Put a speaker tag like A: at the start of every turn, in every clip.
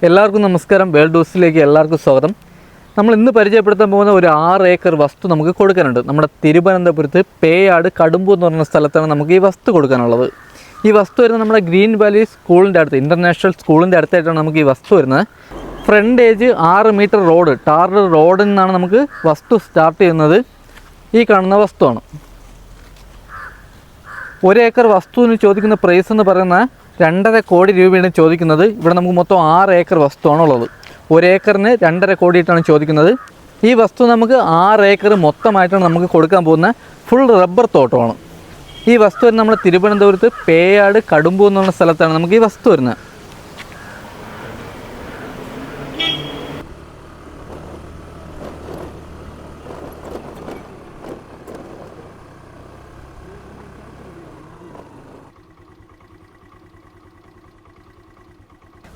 A: എല്ലാവർക്കും നമസ്കാരം. വേൾഡ് ഹൗസിലേക്ക് എല്ലാവർക്കും സ്വാഗതം. നമ്മൾ ഇന്ന് പരിചയപ്പെടുത്താൻ പോകുന്ന ഒരു 6 ഏക്കർ വസ്തു നമുക്ക് കൊടുക്കാനുണ്ട്. നമ്മുടെ തിരുവനന്തപുരത്ത് പേയാട് കടുമ്പു എന്ന് പറയുന്ന സ്ഥലത്താണ് നമുക്ക് ഈ വസ്തു കൊടുക്കാനുള്ളത്. ഈ വസ്തു വരുന്നത് നമ്മുടെ ഗ്രീൻ വാലി സ്കൂളിൻ്റെ അടുത്ത്, ഇൻ്റർനാഷണൽ സ്കൂളിൻ്റെ അടുത്തായിട്ടാണ് നമുക്ക് ഈ വസ്തു വരുന്നത്. ഫ്രണ്ടേജ് 6 മീറ്റർ റോഡ്, ടാർ റോഡിൽ നിന്നാണ് നമുക്ക് വസ്തു സ്റ്റാർട്ട് ചെയ്യുന്നത്. ഈ കാണുന്ന വസ്തുവാണ്. 1 ഏക്കർ വസ്തുവിന് ചോദിക്കുന്ന പ്രൈസ് എന്ന് പറയുന്ന 2.5 കോടി രൂപയാണ് ചോദിക്കുന്നത്. ഇവിടെ നമുക്ക് മൊത്തം 6 ഏക്കർ വസ്തുവാണുള്ളത്. 1 ഏക്കറിന് 2.5 കോടിയിട്ടാണ് ചോദിക്കുന്നത്. ഈ വസ്തു നമുക്ക് 6 ഏക്കർ മൊത്തമായിട്ടാണ് നമുക്ക് കൊടുക്കാൻ പോകുന്ന ഫുൾ റബ്ബർ തോട്ടമാണ്. ഈ വസ്തു വരുന്നത് നമ്മുടെ തിരുവനന്തപുരത്ത് പേയാട് കടുമ്പു എന്നുള്ള സ്ഥലത്താണ് നമുക്ക് ഈ വസ്തു വരുന്നത്.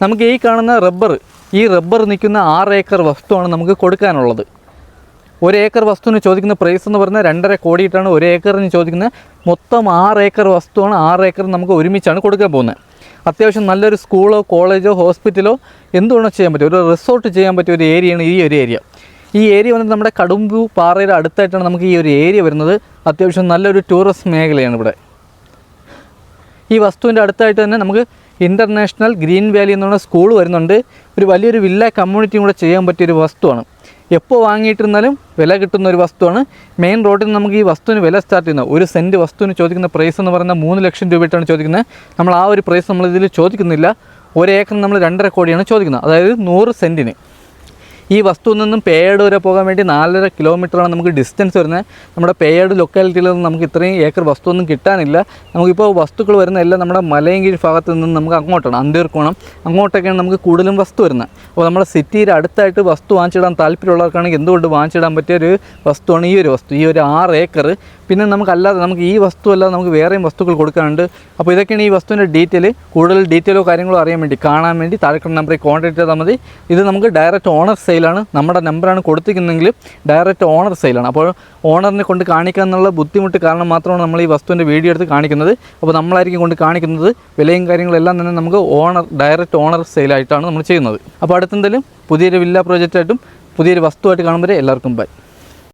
A: നമുക്ക് ഈ കാണുന്ന റബ്ബർ നിൽക്കുന്ന 6 ഏക്കർ വസ്തുവാണ് നമുക്ക് കൊടുക്കാനുള്ളത്. 1 ഏക്കർ വസ്തുവിന് ചോദിക്കുന്ന പ്രൈസ് എന്ന് പറഞ്ഞാൽ 2.5 കോടിയിട്ടാണ് 1 ഏക്കറിന് ചോദിക്കുന്നത്. മൊത്തം 6 ഏക്കർ വസ്തുവാണ്. 6 ഏക്കർ നമുക്ക് ഒരുമിച്ചാണ് കൊടുക്കാൻ പോകുന്നത്. അത്യാവശ്യം നല്ലൊരു സ്കൂളോ കോളേജോ ഹോസ്പിറ്റലോ എന്തുവേണോ ചെയ്യാൻ പറ്റും, ഒരു റിസോർട്ട് ചെയ്യാൻ പറ്റിയ ഒരു ഏരിയയാണ് ഈ ഒരു ഏരിയ. ഈ ഏരിയ വന്നിട്ട് നമ്മുടെ കടുമ്പു പാറയുടെ അടുത്തായിട്ടാണ് നമുക്ക് ഈ ഒരു ഏരിയ വരുന്നത്. അത്യാവശ്യം നല്ലൊരു ടൂറിസ്റ്റ് മേഖലയാണ് ഇവിടെ. ഈ വസ്തുവിൻ്റെ അടുത്തായിട്ട് തന്നെ നമുക്ക് ഇൻ്റർനാഷണൽ ഗ്രീൻ വാലി എന്നുള്ള സ്കൂൾ വരുന്നുണ്ട്. ഒരു വലിയൊരു വില്ല കമ്മ്യൂണിറ്റിയും കൂടെ ചെയ്യാൻ പറ്റിയൊരു വസ്തുവാണ്. എപ്പോൾ വാങ്ങിയിട്ടിരുന്നാലും വില കിട്ടുന്ന ഒരു വസ്തുവാണ്. മെയിൻ റോഡിൽ നിന്ന് നമുക്ക് ഈ വസ്തുവിന് വില സ്റ്റാർട്ട് ചെയ്യുന്നത് 1 സെൻറ്റ് വസ്തുവിന് ചോദിക്കുന്ന പ്രൈസ് എന്ന് പറയുന്നത് 3 ലക്ഷം രൂപയായിട്ടാണ് ചോദിക്കുന്നത്. നമ്മൾ ആ ഒരു പ്രൈസ് നമ്മളിതിൽ ചോദിക്കുന്നില്ല. 1 ഏക്കറിന് നമ്മൾ 2.5 കോടിയാണ് ചോദിക്കുന്നത്, അതായത് 100 സെൻറ്റിന്. ഈ വസ്തുവിൽ നിന്നും പേയാട് വരെ പോകാൻ വേണ്ടി 4.5 കിലോമീറ്ററാണ് നമുക്ക് ഡിസ്റ്റൻസ് വരുന്നത്. നമ്മുടെ പേയാട് ലൊക്കാലിറ്റിയിൽ നിന്ന് നമുക്ക് ഇത്രയും ഏക്കർ വസ്തുവൊന്നും കിട്ടാനില്ല. നമുക്കിപ്പോൾ വസ്തുക്കൾ വരുന്ന എല്ലാം നമ്മുടെ മലയങ്കിരി ഭാഗത്ത് നിന്ന് നമുക്ക് അങ്ങോട്ടാണ്, അന്തീർക്കോണം അങ്ങോട്ടൊക്കെയാണ് നമുക്ക് കൂടുതലും വസ്തു വരുന്നത്. അപ്പോൾ നമ്മുടെ സിറ്റിയുടെ അടുത്തായിട്ട് വസ്തു വാങ്ങിച്ചിടാൻ താല്പര്യമുള്ളവർക്കാണെങ്കിൽ എന്തുകൊണ്ട് വാങ്ങിച്ചിടാൻ പറ്റിയൊരു വസ്തുവാണ് ഈ ഒരു വസ്തു, ഈ ഒരു 6 ഏക്കർ. പിന്നെ നമുക്കല്ലാതെ നമുക്ക് ഈ വസ്തു അല്ലാതെ നമുക്ക് വേറെയും വസ്തുക്കൾ കൊടുക്കാനുണ്ട്. അപ്പോൾ ഇതൊക്കെയാണ് ഈ വസ്തുവിൻ്റെ ഡീറ്റെയിൽ. കൂടുതൽ ഡീറ്റെയിലോ കാര്യങ്ങളോ അറിയാൻ വേണ്ടി കാണാൻ വേണ്ടി താഴെക്കുന്ന നമ്പറിൽ കോൺടാക്ട് ചെയ്താൽ മതി. ഇത് നമുക്ക് ഡയറക്റ്റ് ഓണർ സെയിലാണ്. നമ്മുടെ നമ്പറാണ് കൊടുത്തിരിക്കുന്നതെങ്കിൽ ഡയറക്റ്റ് ഓണർ സെയിലാണ്. അപ്പോൾ ഓണറിനെ കൊണ്ട് കാണിക്കുക എന്നുള്ള ബുദ്ധിമുട്ട് കാരണം മാത്രമാണ് നമ്മൾ ഈ വസ്തുവിൻ്റെ വീഡിയോ എടുത്ത് കാണിക്കുന്നത്. അപ്പോൾ നമ്മളായിരിക്കും കൊണ്ട് കാണിക്കുന്നത്. വിലയും കാര്യങ്ങളെല്ലാം തന്നെ നമുക്ക് ഡയറക്റ്റ് ഓണർ സെയിലായിട്ടാണ് നമ്മൾ ചെയ്യുന്നത്. അപ്പോൾ അടുത്തെന്തെങ്കിലും പുതിയൊരു വില്ല പ്രോജക്റ്റായിട്ടും പുതിയൊരു വസ്തുവായിട്ട് കാണുമ്പോൾ എല്ലാവർക്കും ബൈ.